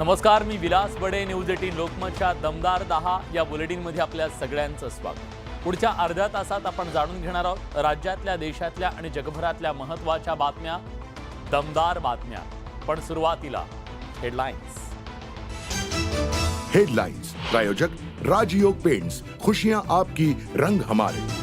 नमस्कार, मी विलास बडे. न्यूज 18 लोकमतच्या दमदार 10 या बुलेटिनमध्ये आपल्या सगळ्यांचं स्वागत. पुढच्या अर्ध्या तासात आपण जाणून घेणार आहोत राज्यातल्या, देशातल्या आणि जगभरातल्या महत्त्वाच्या बातम्या, दमदार बातम्या. पण सुरुवातीला हेडलाइन्स. हेडलाइंस प्रायोजक राजयोग पेंट्स, खुशियां आपकी, रंग हमारे.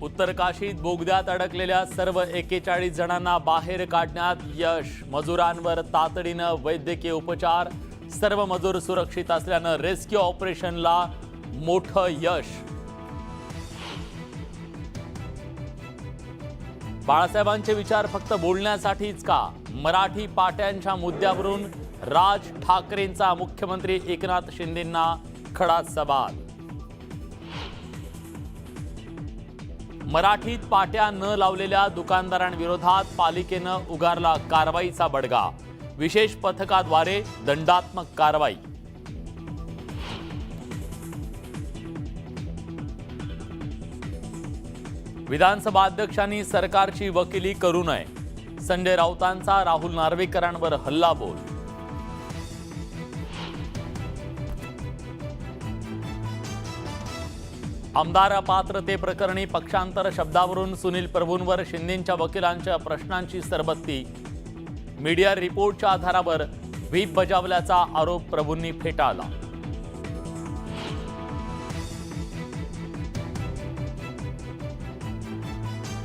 उत्तर काशीत बोगद्यात अडकलेल्या सर्व 41 जणांना बाहेर काढण्यात यश. मजुरांवर तातडीनं वैद्यकीय उपचार. सर्व मजूर सुरक्षित असल्यानं रेस्क्यू ऑपरेशनला मोठं यश. बाळासाहेबांचे विचार फक्त बोलण्यासाठीच का? मराठी पाट्यांच्या मुद्द्यावरून राज ठाकरेंचा मुख्यमंत्री एकनाथ शिंदेंना खडा सवाल. मराठीत पाट्या न लावलेल्या दुकानदारांविरोधात पालिकेनं उगारला कारवाईचा बडगा. विशेष पथकाद्वारे दंडात्मक कारवाई. विधानसभा अध्यक्षांनी सरकारची वकिली करू नये. संजय राऊतांचा राहुल नार्वेकरांवर हल्लाबोल. आमदार अपात्रते प्रकरणी पक्षांतर शब्दावरून सुनील प्रभूंवर शिंदेंच्या वकिलांच्या प्रश्नांची सरबत्ती. मीडिया रिपोर्टच्या आधारावर व्हीप बजावल्याचा आरोप प्रभूंनी फेटाळला.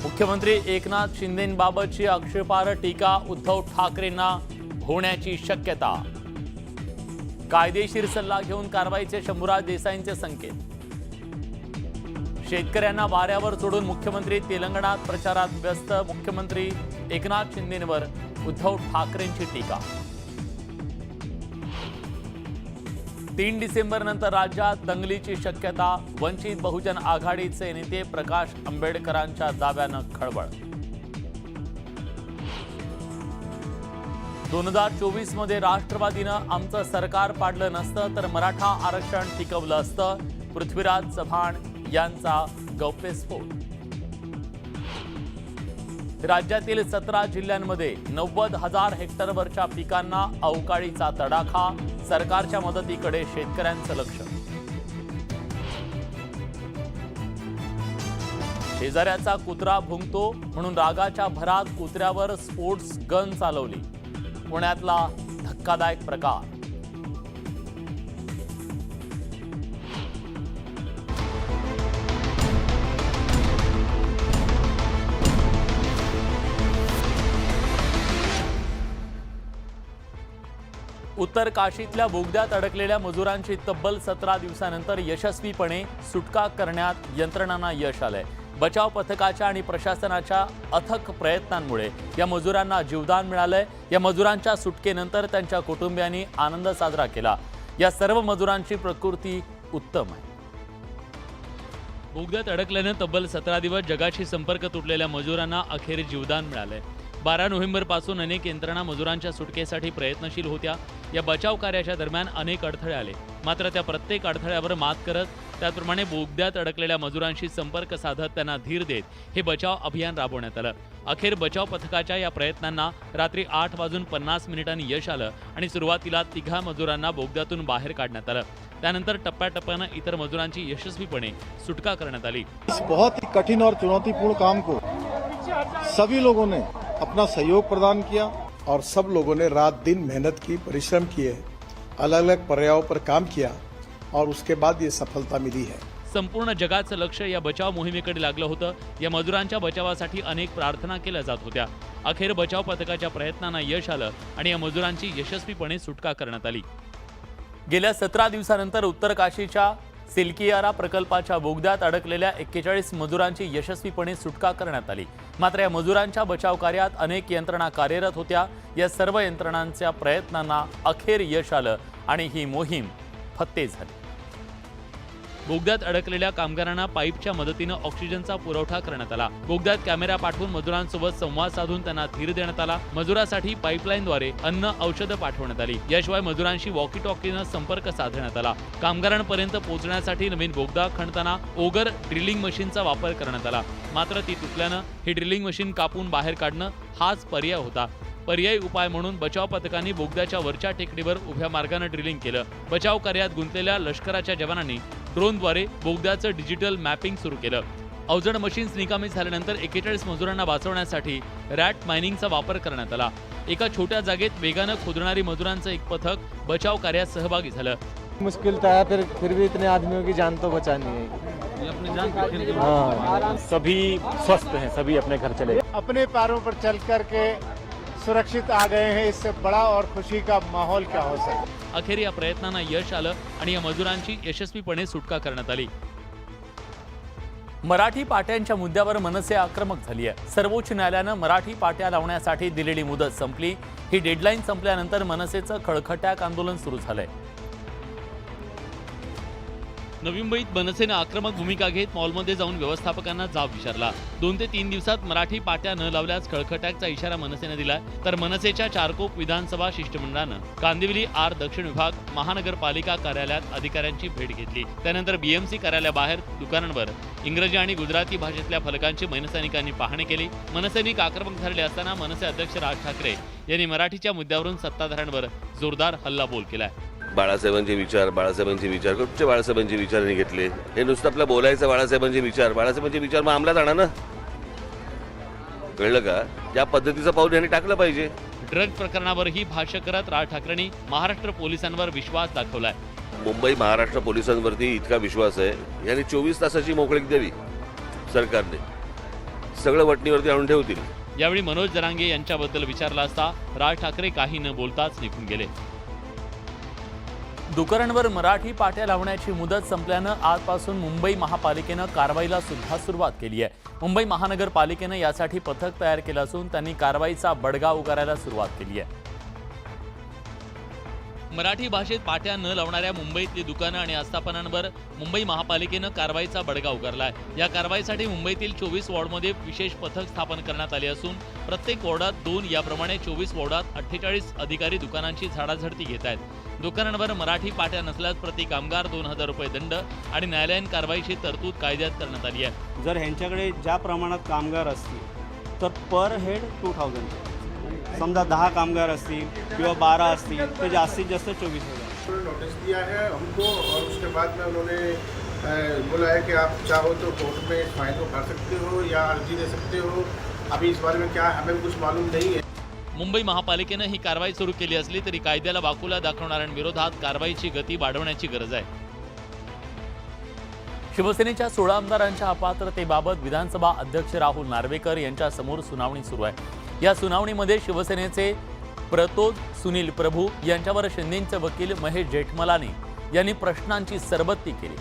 मुख्यमंत्री एकनाथ शिंदेंबाबतची आक्षेपार्ह टीका उद्धव ठाकरेंना होण्याची शक्यता. कायदेशीर सल्ला घेऊन कारवाईचे शंभूराज देसाईंचे संकेत. शेतकऱ्यांना वाऱ्यावर सोडून मुख्यमंत्री तेलंगणात प्रचारात व्यस्त. मुख्यमंत्री एकनाथ शिंदेंवर उद्धव ठाकरेंची टीका. 3 डिसेंबर नंतर राज्यात दंगलीची शक्यता. वंचित बहुजन आघाडीचे नेते प्रकाश आंबेडकरांच्या दाव्यानं खळबळ. 2024 मध्ये राष्ट्रवादीनं आमचं सरकार पाडलं नसतं तर मराठा आरक्षण टिकवलं असतं. पृथ्वीराज चव्हाण यांचा गौप्यस्फोट. राज्यातील 17 जिल्ह्यांमध्ये 90,000 हेक्टरवरच्या पिकांना अवकाळीचा तडाखा. सरकारच्या मदतीकडे शेतकऱ्यांचं लक्ष. शेजाऱ्याचा कुत्रा भुंकतो म्हणून रागाच्या भरात कुत्र्यावर स्पोर्ट्स गन चालवली. पुण्यातला धक्कादायक प्रकार. उत्तर काशीतल्या बोगद्यात अडकलेल्या मजुरांची तब्बल 17 दिवसानंतर यशस्वीपणे सुटका करण्यात यंत्रणांना यश आलंय. बचाव पथकाच्या आणि प्रशासनाच्या अथक प्रयत्नांमुळे या मजुरांना जीवदान मिळालंय. या मजुरांच्या सुटकेनंतर त्यांच्या कुटुंबियांनी आनंद साजरा केला. या सर्व मजुरांची प्रकृती उत्तम आहे. बोगद्यात अडकल्यानं तब्बल 17 दिवस जगाशी संपर्क तुटलेल्या मजुरांना अखेर जीवदान मिळालंय. 12 नोव्हेंबरपासून अनेक यंत्रणा मजुरांच्या सुटकेसाठी प्रयत्नशील होत्या. या बचाव कार्याच्या दरम्यान अनेक अडथळे आले, मात्र त्या प्रत्येक अडथळ्यावर मात करत, त्याचप्रमाणे बोगद्यात अडकलेल्या मजुरांशी संपर्क साधत त्यांना धीर देत हे बचाव अभियान राबवण्यात आलं. अखेर बचाव पथकाच्या या प्रयत्नांना रात्री 8:50 यश आलं आणि सुरुवातीला 3 मजुरांना बोगद्यातून बाहेर काढण्यात आलं. त्यानंतर टप्प्याटप्प्यानं इतर मजुरांची यशस्वीपणे सुटका करण्यात आली. बहुत ही कठिन और चुनौतीपूर्ण काम को सभी लोगों ने अपना सहयोग प्रदान किया और सब लोगों ने रात दिन मेहनत की, परिश्रम किए, अलग अलग पर्यायों पर काम किया और उसके बाद ये सफलता मिली है. संपूर्ण जगाचं लक्ष या बचाव मोहिमेकडे लागलं होतं. या मजुरांच्या बचावासाठी अनेक प्रार्थना केल्या जात होत्या. अखेर बचाव पथकाच्या प्रयत्नांना यश आलं आणि या मजुरांची यशस्वीपणे सुटका करण्यात आली. गेल्या 17 दिवसानंतर उत्तर काशीच्या सिल्कियारा प्रकल्पाच्या बोगद्यात अडकलेल्या 41 मजुरांची यशस्वीपणे सुटका करण्यात आली. मात्र या मजुरांच्या बचाव कार्यात अनेक यंत्रणा कार्यरत होत्या. या सर्व यंत्रणांच्या प्रयत्नांना अखेर यश आलं आणि ही मोहीम फत्ते झाली. बोगद्यात अडकलेल्या कामगारांना पाईपच्या मदतीनं ऑक्सिजनचा पुरवठा करण्यात आला। बोगद्यात कॅमेरा पाठवून मजुरांसोबत संवाद साधून त्यांना धीर देण्यात आला। मजुरांसाठी पाईपलाईनद्वारे अन्न औषधं पाठवण्यात आली। याशिवाय मजुरांशी वॉकी टॉकीनं संपर्क साधण्यात आला। कामगारांपर्यंत पोहोचण्यासाठी नवीन बोगदा खणताना ओगर ड्रिलिंग मशीनचा वापर करण्यात आला, मात्र ती तुटल्यानं ही ड्रिलिंग मशीन कापून बाहेर काढणं हाच पर्याय होता। पर्यायी उपाय म्हणून बचाव पथकांनी बोगद्याच्या वरच्या टेकडीवर उभ्या मार्गाने ड्रिलिंग केलं। बचाव कार्यात गुंतलेल्या लष्कराच्या जवानांनी ड्रोनद्वारे बोगद्याचं डिजिटल मॅपिंग सुरू केलं। अवजड मशीन्स निकामी झाल्यानंतर 41 मजुरांना वाचवण्यासाठी रॅट मायनिंगचा वापर करण्यात आला। एका छोट्या जागेत वेगानं खोदणारी मजुरांचं एक पथक बचाव कार्यात सहभागी झालं। मुश्किल तो है, फिर भी इतने आदमियों की जान तो बचानी है। हाँ, सभी स्वस्थ हैं, सभी अपने घर चले गए। अपने पैरों पर चल करके सुरक्षित आ गए हैं, इससे बड़ा और खुशी का माहौल क्या हो सकता। अखेर या प्रयत्नांना यश आलं आणि या मजुरांची यशस्वीपणे सुटका करण्यात आली। मराठी पाट्यांच्या मुद्द्यावर मनसे आक्रमक झाली आहे। सर्वोच्च न्यायालयानं मराठी पाट्या लावण्यासाठी दिलेली मुदत संपली। ही डेडलाईन संपल्यानंतर मनसेचं खळखट्याक आंदोलन सुरू झालंय। नवी मुंबईत मनसेनं आक्रमक भूमिका घेत मॉलमध्ये जाऊन व्यवस्थापकांना जाब विचारला। 2 ते 3 दिवसात मराठी पाट्या न लावल्यास खळखट्याकचा इशारा मनसेनं दिलाय। तर मनसेच्या चारकोप विधानसभा शिष्टमंडळानं कांदिवली आर दक्षिण विभाग महानगरपालिका कार्यालयात अधिकाऱ्यांची भेट घेतली। त्यानंतर बीएमसी कार्यालयाबाहेर दुकानांवर इंग्रजी आणि गुजराती भाषेतल्या फलकांची मनसैनिकांनी पाहणी केली। मनसैनिक आक्रमक झालेले असताना मनसे अध्यक्ष राज ठाकरे यांनी मराठीच्या मुद्द्यावरून सत्ताधाऱ्यांवर जोरदार हल्लाबोल केलाय। बाळासाहेबांचे विचार कुठचे बाळासाहेबांचे विचार नाही घेतले। हे नुसतं आपलं बोलायचं बाळासाहेबांचे विचार मग अंमलात आणा ना, कळलं का? या पद्धतीचं पाऊल यांनी टाकलं पाहिजे। ड्रग प्रकरणावरही भाष्य करत राज ठाकरेंनी महाराष्ट्र पोलिसांवर विश्वास दाखवलाय। मुंबई महाराष्ट्र पोलिसांवरती इतका विश्वास आहे, यांनी 24 तासाची मोकळीक द्यावी सरकारने, सगळं वटणीवरती आणून ठेवतील। यावेळी मनोज जरांगे यांच्याबद्दल विचारला असता राज ठाकरे काही न बोलताच निघून गेले। दुकानांवर मराठी पाट्या लावण्याची मुदत संपल्यानं आजपासून मुंबई महापालिकेनं कारवाईला सुद्धा सुरुवात केली आहे। मुंबई महानगरपालिकेनं यासाठी पथक तयार केलं असून त्यांनी कारवाईचा बडगा उगारायला सुरुवात केली आहे। मराठी भाषेत पाट्या न लावणाऱ्या मुंबईतली दुकानं आणि आस्थापनांवर मुंबई महापालिकेनं कारवाईचा बडगा उगारलाय। या कारवाईसाठी मुंबईतील 24 वॉर्डमध्ये विशेष पथक स्थापन करण्यात आले असून प्रत्येक वॉर्डात 2 याप्रमाणे 24 वॉर्डात 48 अधिकारी दुकानांची झाडाझडती घेत आहेत। दुकानांवर मराठी पाट्या नसल्यास प्रति कामगार 2000 रुपये दंड आणि न्यायालयीन कारवाईची तरतूद कायद्यात करण्यात आली आहे। जर ह्यांच्याकडे ज्या प्रमाणात कामगार असतील तर पर हेड 2000, समजा 10 कामगार असतील किंवा 12 असतील तर जास्तीत जास्त 24,000। नोटिस दिया है हमको और उसके बाद में उन्होंने बोला है कि आप चाहो तो कोर्ट में इस फाइन को भर सकते हो या अर्जी दे सकते हो। अभी इस बारे में क्या हमें कुछ मालूम नहीं है। मुंबई महापालिकेनं ही कारवाई सुरू केली असली तरी कायद्याला वाकुला दाखवणाऱ्यांविरोधात कारवाईची गती वाढवण्याची गरज आहे। शिवसेनेच्या 16 आमदारांच्या अपात्रतेबाबत विधानसभा अध्यक्ष राहुल नार्वेकर यांच्या समोर सुनावणी सुरू आहे। या सुनावणीमध्ये शिवसेनेचे प्रतोद सुनील प्रभू यांच्यावर शिंदेचे वकील महेश जेठमलानी यांनी प्रश्नांची सरबत्ती केली।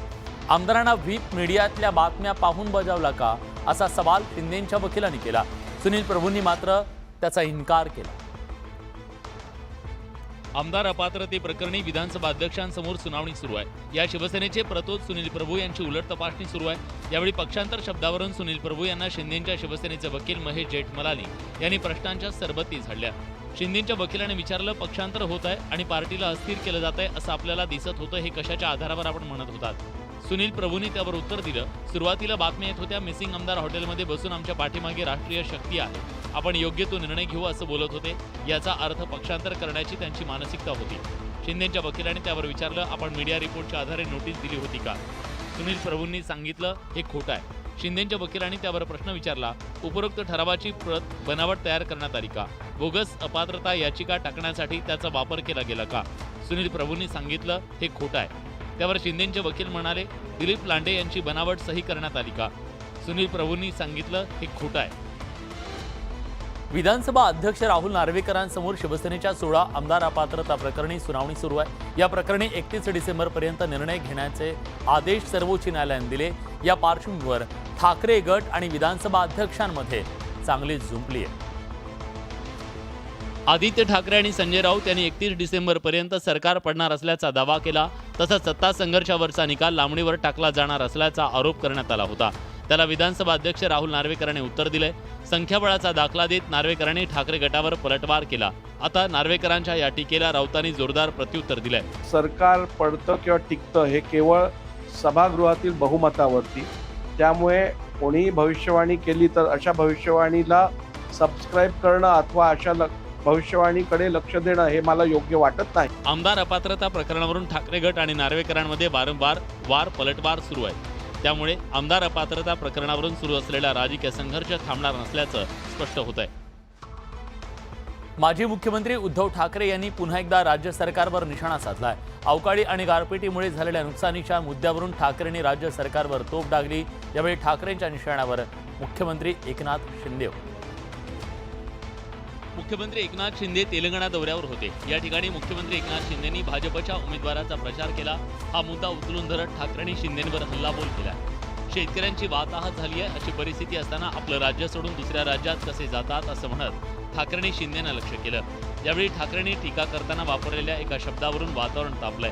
आमदारांना व्हीप मीडियातल्या बातम्या पाहून बजावला का असा सवाल शिंदेच्या वकिलांनी केला। सुनील प्रभूंनी मात्र त्याचा इन्कार केला। आमदार अपात्रते प्रकरणी विधानसभा अध्यक्षांसमोर सुनावणी सुरू आहे। या शिवसेनेचे प्रतोद सुनील प्रभू यांची उलट तपासणी सुरू आहे। यावेळी पक्षांतर शब्दावरून सुनील प्रभू यांना शिंदेच्या शिवसेनेचे वकील महेश जेठमलानी यांनी प्रश्नांच्या सरबत्ती झाडल्या। शिंदेच्या वकिलाने विचारलं, पक्षांतर होत आहे आणि पार्टीला अस्थिर केलं जात आहे असं आपल्याला दिसत होतं, हे कशाच्या आधारावर आपण म्हणत होतात? सुनील प्रभूंनी त्यावर उत्तर दिलं, सुरुवातीला बातम्या येत होत्या मिसिंग आमदार हॉटेलमध्ये बसून आमच्या पाठीमागे राष्ट्रीय शक्ती आहे, आपण योग्य तो निर्णय घेऊ असं बोलत होते। याचा अर्थ पक्षांतर करण्याची त्यांची मानसिकता होती। शिंदेच्या वकिलांनी त्यावर विचारलं, आपण मीडिया रिपोर्टच्या आधारे नोटीस दिली होती का? सुनील प्रभूंनी सांगितलं, हे खोटं आहे। शिंदेच्या वकिलांनी त्यावर प्रश्न विचारला, उपरोक्त ठरावाची प्रत बनावट तयार करण्यात आली का? बोगस अपात्रता याचिका टाकण्यासाठी त्याचा वापर केला गेला का? सुनील प्रभूंनी सांगितलं, हे खोटं आहे। त्यावर शिंदेचे वकील म्हणाले, दिलीप लांडे यांची बनावट सही करण्यात आली का? सुनील प्रभूंनी सांगितलं, हे खोटं आहे। विधानसभा अध्यक्ष राहुल नार्वेकरांसमोर शिवसेनेच्या 16 आमदार अपात्रता प्रकरणी सुनावणी सुरू आहे। या प्रकरणी 31 डिसेंबरपर्यंत निर्णय घेण्याचे आदेश सर्वोच्च न्यायालयाने दिले। या पार्श्वभूमीवर ठाकरे गट आणि विधानसभा अध्यक्षांमध्ये चांगली झुंपली आहे। आदित्य ठाकरे आणि संजय राऊत यांनी 31 डिसेंबरपर्यंत सरकार पडणार असल्याचा दावा केला। तसंच सत्ता संघर्षावरचा निकाल लांबणीवर टाकला जाणार असल्याचा आरोप करण्यात आला होता. त्याला विधानसभा अध्यक्ष राहुल नार्वेकरांनी उत्तर दिले. संख्याबळाचा दाखला देत नार्वेकरांनी ठाकरे गटावर पलटवार केला. आता नार्वेकरांच्या या टीकेला राऊतांनी जोरदार प्रत्युत्तर दिलंय. सरकार पडतं किंवा टिकतं हे केवळ सभागृहातील बहुमतावरती, त्यामुळे कोणीही भविष्यवाणी केली तर अशा भविष्यवाणीला सबस्क्राईब करणं अथवा अशा भविष्यवाणीकडे लक्ष देणं हे मला योग्य वाटत नाही. आमदार अपात्रता प्रकरणावरून ठाकरे गट आणि नार्वेकरांमध्ये वारंवार पलटवार सुरू आहे. त्यामुळे आमदार अपात्रता प्रकरणावरून सुरू असलेला राजकीय संघर्ष थांबणार नसल्याचं स्पष्ट होत आहे. माजी मुख्यमंत्री उद्धव ठाकरे यांनी पुन्हा एकदा राज्य सरकारवर निशाणा साधलाय. अवकाळी आणि गारपिटीमुळे झालेल्या नुकसानीच्या मुद्द्यावरून ठाकरेंनी राज्य सरकारवर तोफ डागली. यावेळी ठाकरेंच्या निशाण्यावर मुख्यमंत्री एकनाथ शिंदे. मुख्यमंत्री एकनाथ शिंदे तेलंगणा दौऱ्यावर होते. या ठिकाणी मुख्यमंत्री एकनाथ शिंदेंनी भाजपच्या उमेदवाराचा प्रचार केला. हा मुद्दा उचलून धरत ठाकरेंनी शिंदेंवर हल्लाबोल केला. शेतकऱ्यांची वाताहत झाली आहे अशी परिस्थिती असताना आपलं राज्य सोडून दुसऱ्या राज्यात कसे जातात असं म्हणत ठाकरेंनी शिंदेंना लक्ष केलं. यावेळी ठाकरेंनी टीका करताना वापरलेल्या एका शब्दावरून वातावरण तापलंय.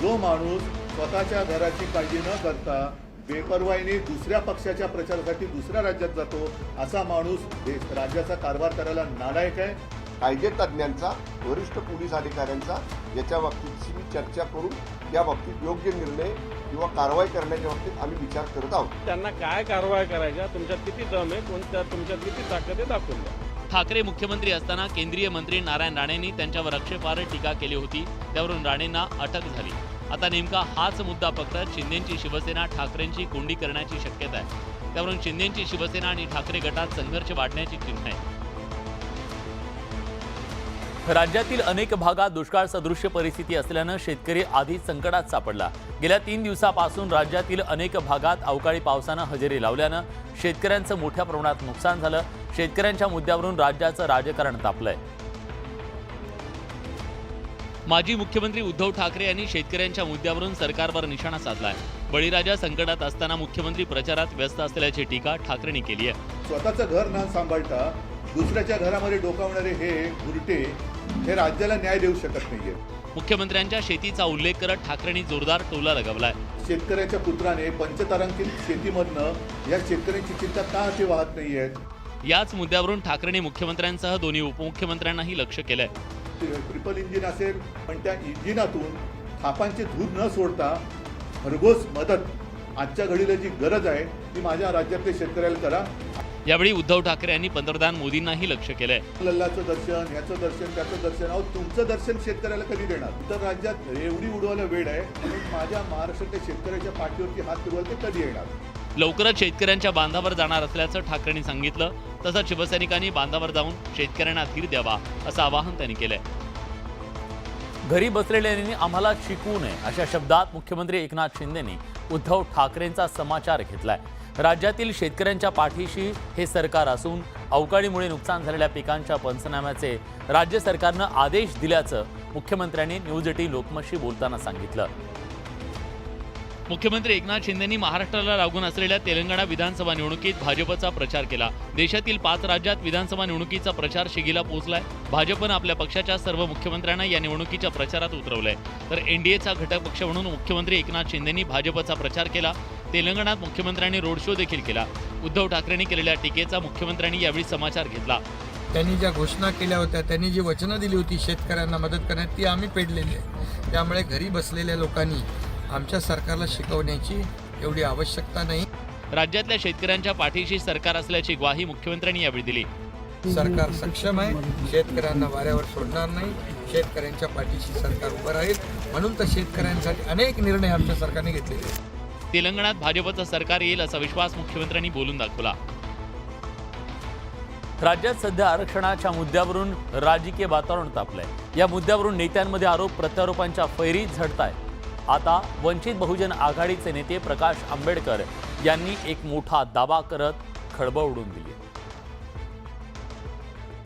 जो माणूस स्वतःच्या घराची काळजी न करता बेपर्वाईने दुसऱ्या पक्षाच्या प्रचारासाठी दुसऱ्या राज्यात जातो असा माणूस राज्याचा कारभार करायला नालायक आहे. कायदे तज्ज्ञांचा, वरिष्ठ पोलीस अधिकाऱ्यांचा याच्या बाबतीतची मी चर्चा करून या बाबतीत योग्य निर्णय किंवा कारवाई करण्याच्या बाबतीत आम्ही विचार करत आहोत. त्यांना काय कारवाई करायच्या, तुमच्यात किती दम आहे, तुमच्यात किती ताकद आहे दाखवून द्या. ठाकरे मुख्यमंत्री असताना केंद्रीय मंत्री नारायण राणेंनी त्यांच्यावर आक्षेपार्ह टीका केली होती. त्यावरून राणेंना अटक झाली. आता नेमका हाच मुद्दा पकडत शिंदेंची शिवसेना ठाकरेंची कोंडी करण्याची शक्यता आहे. त्यावरून शिंदेंची शिवसेना आणि ठाकरे गटात संघर्ष वाढण्याची चिन्ह आहे. राज्यातील अनेक भागात दुष्काळ सदृश्य परिस्थिती असल्यानं शेतकरी आधीच संकटात सापडला. गेल्या 3 दिवसापासून राज्यातील अनेक भागात अवकाळी पावसानं हजेरी लावल्यानं शेतकऱ्यांचं मोठ्या प्रमाणात नुकसान झालं. शेतकऱ्यांच्या मुद्द्यावरून राज्याचं राजकारण तापलंय. माजी मुख्यमंत्री उद्धव ठाकरे यांनी शेतकऱ्यांच्या मुद्द्यावरून सरकारवर निशाणा साधलाय. बळीराजा संकटात असताना मुख्यमंत्री प्रचारात व्यस्त असल्याची टीका ठाकरेंनी केली आहे. स्वतःचं घर न सांभाळता दुसऱ्याच्या घरामध्ये डोकावणारे हे उलटे हे राज्याला न्याय देऊ शकत नाहीये. मुख्यमंत्र्यांच्या शेतीचा उल्लेख करत ठाकरेंनी जोरदार टोला लगावलाय. शेतकऱ्याच्या पुत्राने पंचतारांकित शेतीमधनं या शेतकऱ्यांची चिंता का ते वाहत नाहीये. याच मुद्द्यावरून ठाकरेंनी मुख्यमंत्र्यांसह दोन्ही उपमुख्यमंत्र्यांनाही लक्ष केलंय. ट्रिपल इंजिन असेल पण त्या इंजिनातून थापांचे धूर न सोडता भरघोस मदत आजच्या घडीला जी गरज आहे ती माझ्या राज्यातल्या शेतकऱ्याला करा. यावेळी उद्धव ठाकरे यांनी पंतप्रधान मोदींनाही लक्ष केलंय. लल्लाचं दर्शन, याचं दर्शन, त्याचं दर्शन, अहो तुमचं दर्शन शेतकऱ्याला कधी देणार. तर राज्यात एवढी उडवायला वेळ आहे आणि माझ्या महाराष्ट्रातल्या शेतकऱ्याच्या पाठीवरती हात फिरवायला ते कधी येणार. लवकरच शेतकऱ्यांच्या बांधावर जाणार असल्याचं ठाकरेंनी सांगितलं. तसंच शिवसैनिकांनी बांधावर जाऊन शेतकऱ्यांना धीर द्यावा असं आवाहन त्यांनी केलंय. घरी बसलेल्यांनी आम्हाला शिकवू नये अशा शब्दात मुख्यमंत्री एकनाथ शिंदेंनी उद्धव ठाकरेंचा समाचार घेतलाय. राज्यातील शेतकऱ्यांच्या पाठीशी हे सरकार असून अवकाळीमुळे नुकसान झालेल्या पिकांच्या पंचनाम्याचे राज्य सरकारनं आदेश दिल्याचं मुख्यमंत्र्यांनी न्यूज 18 लोकमतशी बोलताना सांगितलं. मुख्यमंत्री एकनाथ शिंदेंनी महाराष्ट्राला लागून असलेल्या तेलंगणा विधानसभा निवडणुकीत भाजपचा प्रचार केला. देशातील 5 राज्यात विधानसभा निवडणुकीचा प्रचार शिगेला पोहोचलाय. भाजपनं आपल्या पक्षाच्या सर्व मुख्यमंत्र्यांना या निवडणुकीच्या प्रचारात उतरवलंय. तर एनडीएचा घटक पक्ष म्हणून मुख्यमंत्री एकनाथ शिंदेंनी भाजपचा प्रचार केला. तेलंगणात मुख्यमंत्र्यांनी रोड शो देखील केला. उद्धव ठाकरेंनी केलेल्या टीकेचा मुख्यमंत्र्यांनी यावेळी समाचार घेतला. त्यांनी ज्या घोषणा केल्या होत्या, त्यांनी जी वचनं दिली होती शेतकऱ्यांना मदत करण्यात, ती आम्ही पेडलेली आहे. त्यामुळे घरी बसलेल्या लोकांनी आमच्या सरकारला शिकवण्याची एवढी आवश्यकता नाही. राज्यातल्या शेतकऱ्यांच्या पाठीशी सरकार असल्याची ग्वाही मुख्यमंत्र्यांनी यावेळी दिली. सरकार सक्षम आहे, शेतकऱ्यांना वाऱ्यावर सोडणार नाही, शेतकऱ्यांच्या पाठीशी सरकार उभं राहील. म्हणून तर शेतकऱ्यांसाठी अनेक निर्णय आमच्या सरकारने घेतलेले आहेत. तेलंगणात भाजपचं सरकार येईल असा विश्वास मुख्यमंत्र्यांनी बोलून दाखवला. राज्यात सध्या आरक्षणाच्या मुद्द्यावरून राजकीय वातावरण तापलंय. या मुद्द्यावरून नेत्यांमध्ये आरोप प्रत्यारोपांच्या फैरी झडताय. आता वंचित बहुजन आघाडीचे नेते प्रकाश आंबेडकर यांनी एक मोठा दावा करत खळबळ उडवून दिली.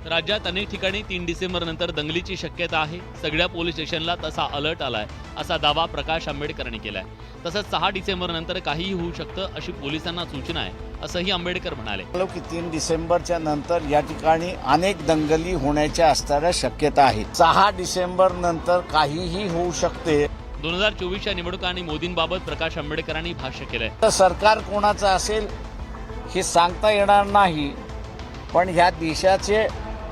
राज्यात अनेक ठिकाणी 3 डिसेंबर नंतर दंगलीची शक्यता आहे. सगळ्या पोलीस स्टेशनला तसा अलर्ट आलाय असा दावा प्रकाश आंबेडकरांनी केलाय. तसंच 6 डिसेंबर नंतर काहीही होऊ शकतं अशी पोलिसांना सूचना आहे असंही आंबेडकर म्हणाले. की 3 डिसेंबरच्या नंतर या ठिकाणी अनेक दंगली होण्याच्या असणाऱ्या शक्यता आहेत. 6 डिसेंबर नंतर काहीही होऊ शकते. 2024च्या निवडणुका आणि मोदींबाबत प्रकाश आंबेडकरांनी भाष्य केलंय. तर सरकार कोणाचं असेल हे सांगता येणार नाही, पण ह्या देशाचे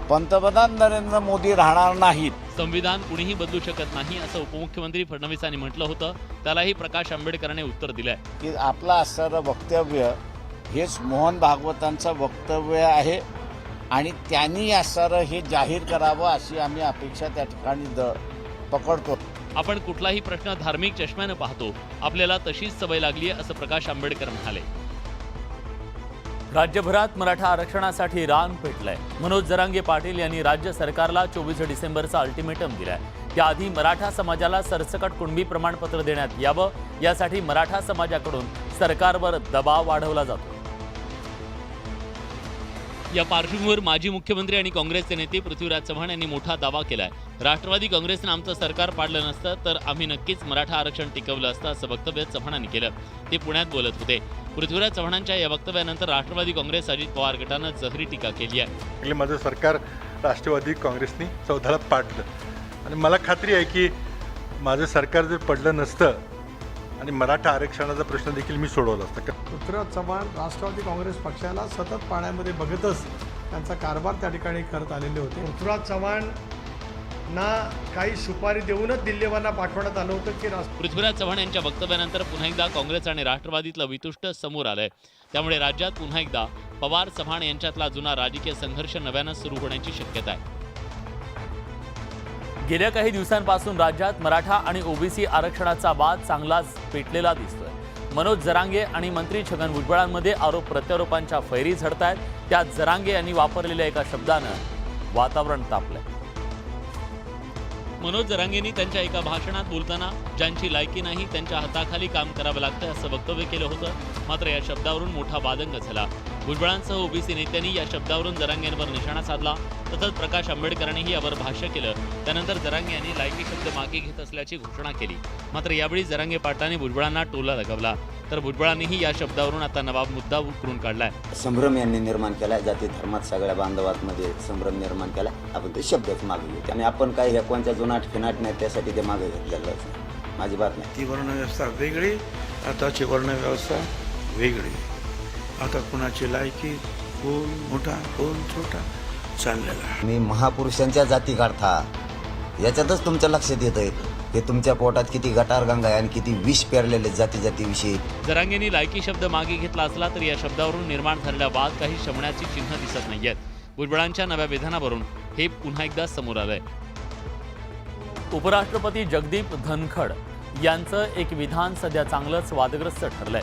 पंतप्रधान नरेंद्र मोदी राहणार नाहीत. संविधान कुणीही बदलू शकत नाही असं उपमुख्यमंत्री फडणवीसांनी म्हटलं होतं. त्यालाही प्रकाश आंबेडकरांनी उत्तर दिलंय. की आपलं असणारं वक्तव्य हेच मोहन भागवतांचं वक्तव्य आहे आणि त्यांनी असणारं हे जाहीर करावं अशी आम्ही अपेक्षा त्या ठिकाणी पकडतो. आपण कुठलाही प्रश्न धार्मिक चष्म्यानं पाहतो. आपल्याला तशीच सवय लागली आहे असं प्रकाश आंबेडकर म्हणाले. राज्यभरात मराठा आरक्षणासाठी रान पेटलंय. मनोज जरांगे पाटील यांनी राज्य सरकारला 24 डिसेंबरचा अल्टिमेटम दिलाय. त्याआधी मराठा समाजाला सरसकट कुणबी प्रमाणपत्र देण्यात यावं यासाठी मराठा समाजाकडून सरकारवर दबाव वाढवला जातो. या पार्श्वभूमीवर माजी मुख्यमंत्री आणि काँग्रेसचे नेते पृथ्वीराज चव्हाण यांनी मोठा दावा केलाय. राष्ट्रवादी काँग्रेसनं आमचं सरकार पाडलं नसतं तर आम्ही नक्कीच मराठा आरक्षण टिकवलं असतं असं वक्तव्य चव्हाणांनी केलं. ते पुण्यात बोलत होते. पृथ्वीराज चव्हाणांच्या या वक्तव्यानंतर राष्ट्रवादी काँग्रेस अजित पवार गटानं जहरी टीका केली आहे. माझं सरकार राष्ट्रवादी काँग्रेसनी 14ला पाडलं आणि मला खात्री आहे की माझं सरकार जर पडलं नसतं आणि मराठा आरक्षणाचा प्रश्न देखील मी सोडवला असता. पृथ्वीराज चव्हाण राष्ट्रवादी काँग्रेस पक्षाला सतत पाण्यामध्ये बघतच त्यांचा कारभार त्या ठिकाणी करत आलेले होते. पृथ्वीराज चव्हाणांना काही सुपारी देऊनच दिल्लीवरना पाठवण्यात आलं होतं की पृथ्वीराज चव्हाण यांच्या वक्तव्यानंतर पुन्हा एकदा काँग्रेस आणि राष्ट्रवादीतलं वितुष्ट समोर आलंय. त्यामुळे राज्यात पुन्हा एकदा पवार चव्हाण यांच्यातला जुना राजकीय संघर्ष नव्यानं सुरू होण्याची शक्यता आहे. गेल्या काही दिवसांपासून राज्यात मराठा आणि ओबीसी आरक्षणाचा वाद चांगलाच पेटलेला दिसतोय. मनोज जरांगे आणि मंत्री छगन भुजबळांमध्ये आरोप प्रत्यारोपांच्या फैरी झडतायत. त्यात जरांगे यांनी वापरलेल्या एका शब्दानं वातावरण तापलंय. मनोज जरांगेंनी त्यांच्या एका भाषणात बोलताना ज्यांची लायकी नाही त्यांच्या हाताखाली काम करावं लागतं असं वक्तव्य केलं होतं. मात्र या शब्दावरून मोठा वादंग झाला. भुजबळांसह ओबीसी नेत्यांनी या शब्दावरून जरांगेंवर निशाणा साधला. तसंच प्रकाश आंबेडकरांनीही यावर भाष्य केलं. त्यानंतर जरांगे यांनी लायकी शब्द मागे घेत असल्याची घोषणा केली. मात्र यावेळी जरांगे पाटलांनी भुजबळांना टोला लगावला. तर भुजबळांनीही या शब्दावरून आता नवा मुद्दा उकरून काढलाय. संभ्रम यांनी निर्माण केलाय. जाती धर्मात सगळ्या बांधवांमध्ये संभ्रम निर्माण केला. आपण ते शब्दच मागे घेऊ आणि आपण काही ह्या कोणत्या जुनाट फिनाट नाही त्यासाठी ते मागे घेतलेलं माझी बात नाही. ती वर्णव्यवस्था वेगळी, आताची वर्णव्यवस्था वेगळी. आता कुणाची लायकी कोण मोठा कोण छोटा चाललेला. मी महापुरुषांच्या जाती काढता याच्यातच तुमच्या लक्षात येतंय हे तुमच्या पोटात किती गटारगंगा आहे आणि किती विष पेरलेले जातीविषयी. जरांगेंनी लायकी शब्द मागे घेतला असला तरी या शब्दावरून निर्माण झालेला वाद काही शमण्याची चिन्ह दिसत नाहीयेत. भुजबळांच्या नव्या विधानावरून हे पुन्हा एकदा समोर आलंय. उपराष्ट्रपती जगदीप धनखड यांचं एक विधान सध्या चांगलंच वादग्रस्त ठरलंय.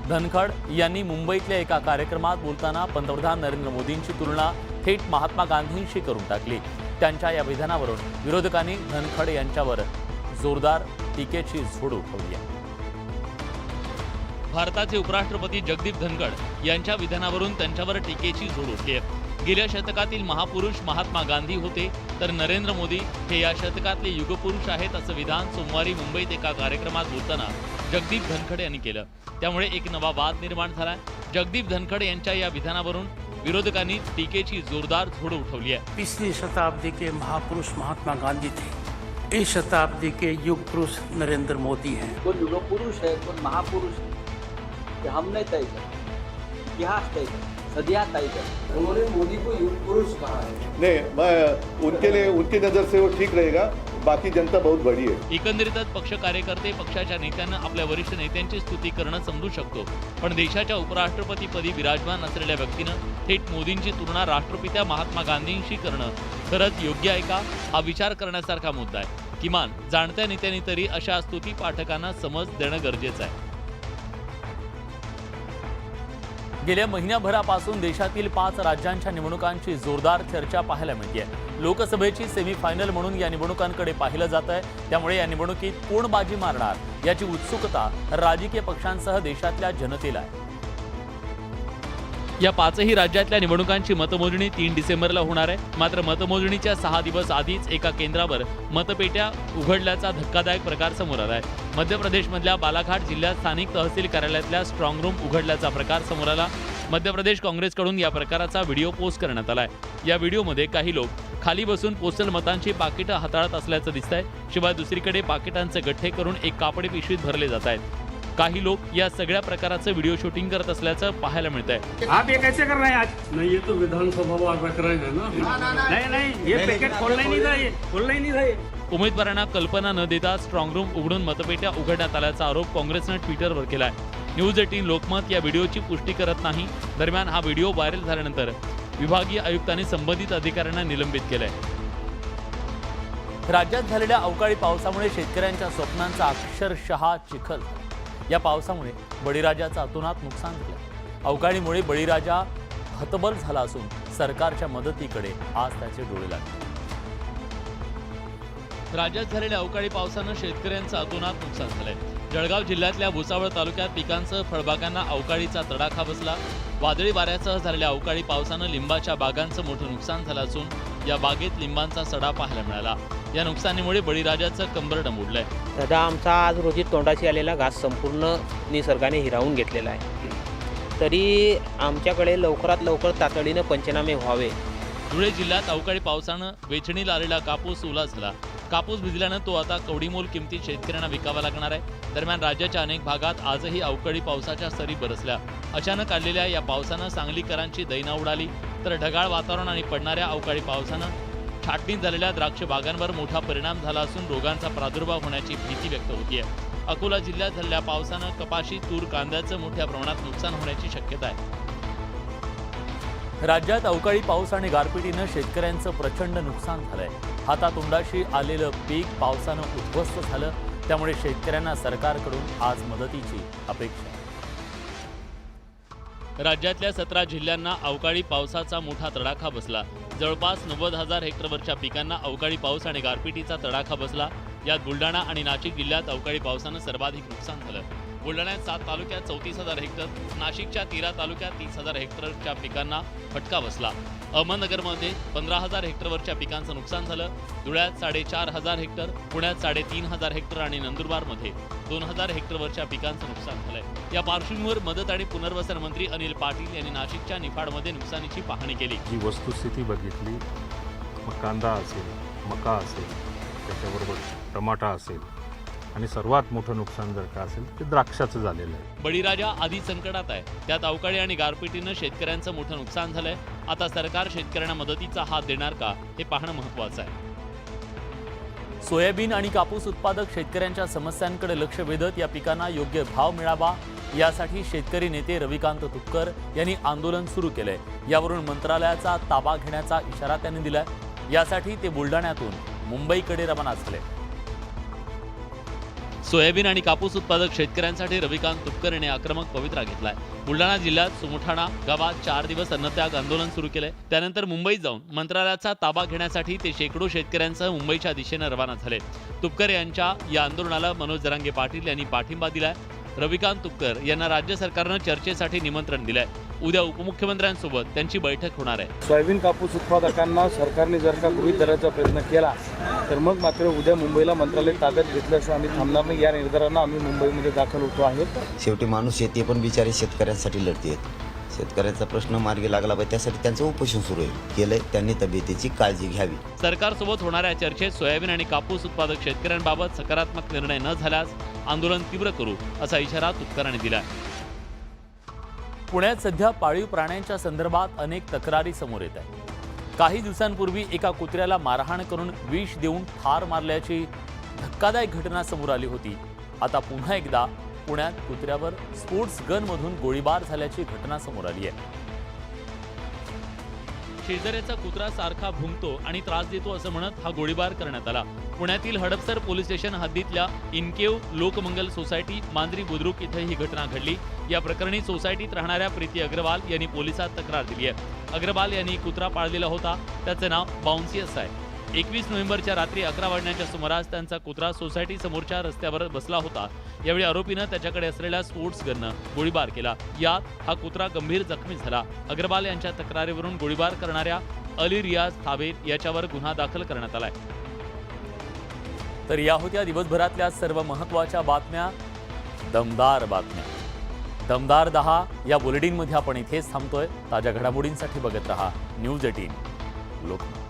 धनखड यांनी मुंबईतल्या एका कार्यक्रमात बोलताना पंतप्रधान नरेंद्र मोदींची तुलना थेट महात्मा गांधींशी करून टाकली. त्यांच्या या विधानावरून विरोधकांनी धनखड यांच्यावर जोरदार टीकेची झोड उठवली आहे. भारताचे उपराष्ट्रपती जगदीप धनखड यांच्या विधानावरून त्यांच्यावर टीकेची झोड उठली आहे. गेल्या शतकातील महापुरुष महात्मा गांधी होते तर नरेंद्र मोदी हे या शतकातले युगपुरुष आहेत असं विधान सोमवारी मुंबईत एका कार्यक्रमात बोलताना जगदीप धनखड यांनी केलं. त्यामुळे एक नवा वाद निर्माण झाला. जगदीप धनखड यांच्या या विधानावरून विरोधकांनी टीकेची जोरदार झोड उठवली आहे. पिछली शताब्दी के महापुरुष महात्मा गांधी थे. इस शताब्दी के युग पुरुष नरेंद्र मोदी हैं. कौन युग पुरुष है कौन महापुरुष है कि हमने तय किया, इतिहास तय किया, सदियां तय किया. उन्होंने मोदी को युग पुरुष कहा है. नहीं, मैं उनके लिए उनकी नज़र से वो ठीक रहेगा. बाकी जनता बहुत बड़ी है. एकंदरीतच पक्ष कार्यकर्ते पक्षाच्या नेत्यांना आपल्या वरिष्ठ नेत्यांची स्तुती करणं समजू शकतो, पण देशाच्या उपराष्ट्रपतीपदी विराजमान असलेल्या व्यक्तीनं थेट मोदींची तुलना राष्ट्रपित्या महात्मा गांधींशी करणं खरंच योग्य आहे का हा विचार करण्यासारखा मुद्दा आहे. किमान जाणत्या नेत्यांनी तरी अशा स्तुती पाठकांना समज देणं गरजेचं आहे. गेल्या महिन्याभरापासून देशातील 5 राज्यांच्या निवडणुकांची जोरदार चर्चा पाहायला मिळते. लोकसभेची सेमीफायनल म्हणून या निवडणुकांकडे पाहिलं जात आहे. त्यामुळे या निवडणुकीत कोण बाजी मारणार याची उत्सुकता राजकीय पक्षांसह देशातल्या जनतेला आहे. या 5ही राज्यातल्या निवडणुकांची मतमोजणी 3 डिसेंबरला होणार आहे. मात्र मतमोजणीच्या 6 दिवस आधीच एका केंद्रावर मतपेट्या उघडल्याचा धक्कादायक प्रकार समोर आला आहे. मध्य प्रदेशमधल्या बालाघाट जिल्ह्यात स्थानिक तहसील कार्यालयातल्या स्ट्रॉंग रूम उघडल्याचा प्रकार समोर आला. मध्य प्रदेश काँग्रेसकडून या प्रकाराचा व्हिडिओ पोस्ट करण्यात आलाय. या व्हिडिओमध्ये काही लोक खाली बसून पोस्टल मतांची पाकिटं हाताळत असल्याचं दिसतंय. शिवाय दुसरीकडे पाकिटांचे गठ्ठे करून एक कापडी पिशवीत भरले जात आहेत. काही लोक या सगळ्या प्रकाराचं व्हिडिओ शूटिंग करत असल्याचं पाहायला मिळतंय. आप ये कैसे कर रहे हैं आज? नहीं, ये तो विधानसभा वाला रख रहे हैं ना. नहीं, ये पैकेट खोलना ही नहीं था, ये खोलना ही नहीं था ये. उमेदवारांना कल्पना न देता स्ट्रॉंग रूम उघडून मतपेट्या उघडण्यात आल्याचा आरोप काँग्रेसनं ट्विटरवर केलाय. न्यूज 18 लोकमत या व्हिडिओची पुष्टी करत नाही. दरम्यान हा व्हिडिओ व्हायरल झाल्यानंतर विभागीय आयुक्तांनी संबंधित अधिकाऱ्यांना निलंबित केलंय. राज्यात झालेल्या अवकाळी पावसामुळे शेतकऱ्यांच्या स्वप्नांचा अक्षरशः चिखल झाला. या पावसामुळे बळीराजाचं अतोनात नुकसान झालं. अवकाळीमुळे बळीराजा हतबल झाला असून सरकारच्या मदतीकडे आज त्याचे डोळे लागले. राज्यात झालेल्या अवकाळी पावसानं शेतकऱ्यांचं अतोनात नुकसान झालंय. जळगाव जिल्ह्यातल्या भुसावळ तालुक्यात पिकांसह फळबागांना अवकाळीचा तडाखा बसला. वादळी वाऱ्यासह झालेल्या अवकाळी पावसानं लिंबाच्या बागांचं मोठं नुकसान झालं असून या बागेत लिंबांचा सडा पाहायला मिळाला. या नुकसानीमुळे बळीराजाचं कंबरडं मोडलंय. दादा, आमचा आज रोजी तोंडाशी आलेला घास संपूर्ण निसर्गाने हिरावून घेतलेला आहे. तरी आमच्याकडे लवकरात लवकर तातडीनं पंचनामे व्हावे. धुळे जिल्ह्यात अवकाळी पावसानं वेचणीला आलेला कापूस ओला झाला. कापूस भिजल्यानं तो आता कवडीमोल किमतीत शेतकऱ्यांना विकावा लागणार आहे. दरम्यान राज्याच्या अनेक भागात आजही अवकाळी पावसाच्या सरी बरसल्या. अचानक आलेल्या या पावसानं सांगलीकरांची दैना उडाली, तर ढगाळ वातावरण आणि पडणाऱ्या अवकाळी पावसानं छाटणी झालेल्या द्राक्ष बागांवर मोठा परिणाम झाला असून रोगांचा प्रादुर्भाव होण्याची भीती व्यक्त होतीये. अकोला जिल्ह्यात झालेल्या पावसानं कपाशी, तूर, कांद्याचं मोठ्या प्रमाणात नुकसान होण्याची शक्यता आहे. राज्यात अवकाळी पाऊस आणि गारपिटीनं शेतकऱ्यांचं प्रचंड नुकसान झालंय. हातातोंडाशी आलेलं पीक पावसानं उद्ध्वस्त झालं. त्यामुळे शेतकऱ्यांना सरकारकडून आज मदतीची अपेक्षा आहे. राज्यातल्या 17 जिल्ह्यांना अवकाळी पावसाचा मोठा तडाखा बसला. जवळपास 90,000 हेक्टरवरच्या पिकांना अवकाळी पाऊस आणि गारपिटीचा तडाखा बसला. यात बुलढाणा आणि नाशिक जिल्ह्यात अवकाळी पावसानं सर्वाधिक नुकसान झालं. बुलढाण्यात 7 तालुक्यात 34,000 हेक्टर, नाशिकच्या 13 तालुक्यात 30,000 हेक्टरच्या पिकांना फटका बसला. अहमदनगरमध्ये 15,000 हेक्टरवरच्या पिकांचं नुकसान झालं. धुळ्यात 4,500 हेक्टर, पुण्यात 3,500 हेक्टर आणि नंदुरबारमध्ये 2,000 हेक्टरवरच्या पिकांचं नुकसान झालंय. या पार्श्वभूमीवर मदत आणि पुनर्वसन मंत्री अनिल पाटील यांनी नाशिकच्या निफाडमध्ये नुकसानीची पाहणी केली. जी वस्तुस्थिती बघितली, मग कांदा असेल, मका असेल, त्याच्याबरोबर टमाटा असेल आणि सर्वात मोठं नुकसान जर का असेल ते द्राक्षाचं झालेलं आहे. बळीराजा आधी संकटात आहे. त्यात अवकाळी आणि गारपिटीनं शेतकऱ्यांचं मोठं नुकसान झालंय. आता सरकार शेतकऱ्यांना मदतीचा हात देणार का हे पाहणं महत्त्वाचं आहे. सोयाबीन आणि कापूस उत्पादक शेतकऱ्यांच्या समस्यांकडे लक्ष वेधत या पिकांना योग्य भाव मिळावा यासाठी शेतकरी नेते रविकांत तुपकर यांनी आंदोलन सुरू केलंय. यावरून मंत्रालयाचा ताबा घेण्याचा इशारा त्यांनी दिलाय. यासाठी ते बुलढाण्यातून मुंबईकडे रवाना झाले. सोयाबीन आणि कापूस उत्पादक शेतकऱ्यांसाठी रविकांत तुपकर यांनी आक्रमक पवित्रा घेतलाय. बुलढाणा जिल्ह्यात सुमुठाणा गावात 4 दिवस अन्नत्याग आंदोलन सुरू केलंय. त्यानंतर मुंबईत जाऊन मंत्रालयाचा ताबा घेण्यासाठी ते शेकडो शेतकऱ्यांसह मुंबईच्या दिशेनं रवाना झाले. तुपकर यांच्या या आंदोलनाला मनोज जरांगे पाटील यांनी पाठिंबा दिलाय. रविकांत तुपकर यांना राज्य सरकारनं चर्चेसाठी निमंत्रण दिलंय. उद्या उपमुख्यमंत्र्यांसोबत त्यांची बैठक होणार आहे. सोयाबीन कापूस उत्पादकांना सरकारने जर का गृहीत धरायचा प्रयत्न केला तर मग मात्र उद्या मुंबईला मंत्रालय ताब्यात घेतल्याशिवाय आम्ही थांबणार नाही. या निर्धारानं आम्ही मुंबईमध्ये दाखल होतो आहोत. शेवटी माणूस येते पण बिचारे शेतकऱ्यांसाठी लढतेत. शेतकऱ्यांचा प्रश्न मार्गी लागला पाहिजे, त्यासाठी त्यांचं उपोषण सुरू आहे. केलंय त्यांनी तब्येतीची काळजी घ्यावी. सरकारसोबत होणाऱ्या चर्चेत सोयाबीन आणि कापूस उत्पादक शेतकऱ्यांबाबत सकारात्मक निर्णय न झाल्यास आंदोलन तीव्र करू असा इशारा तुपकरांनी दिला. पुण्यात सध्या पाळीव प्राण्यांच्या संदर्भात अनेक तक्रारी समोर येत आहेत. काही दिवसांपूर्वी एका कुत्र्याला मारहाण करून विष देऊन ठार मारल्याची धक्कादायक घटना समोर आली होती. आता पुन्हा एकदा पुण्यात कुत्र्यावर स्पोर्ट्स गनमधून गोळीबार झाल्याची घटना समोर आली आहे. शेजाऱ्याचा कुत्रा सारखा भुंकतो आणि त्रास देतो असं म्हणत हा गोळीबार करण्यात आला. पुण्यातील हडपसर पोलीस स्टेशन हद्दीतल्या इनकेव लोकमंगल सोसायटी मांजरी बुद्रुक इथं ही घटना घडली. या प्रकरणी सोसायटीत राहणाऱ्या प्रीती अग्रवाल यांनी पोलिसात तक्रार दिली आहे. अग्रवाल यांनी कुत्रा पाळलेला होता. त्याचं नाव बाउन्सी असं आहे. 21 नोव्हेंबरच्या रात्री 11 वाजण्याच्या सुमारास त्यांचा कुत्रा सोसायटी समोरच्या रस्त्यावर बसला होता. यावेळी आरोपीनं त्याच्याकडे असलेल्या स्पोर्ट्स गननं गोळीबार केला. यात हा कुत्रा गंभीर जखमी झाला. अग्रवाल यांच्या तक्रारीवरून गोळीबार करणाऱ्या अली रियाज थावेर याच्यावर गुन्हा दाखल करण्यात आलाय. तर या होत्या दिवसभरातल्या सर्व महत्त्वाच्या बातम्या, दमदार बातम्या. दमदार 10 या बुलेटिनमध्ये आपण इथेच थांबतोय. ताज्या घडामोडींसाठी बघत रहा न्यूज 18 लोकमत.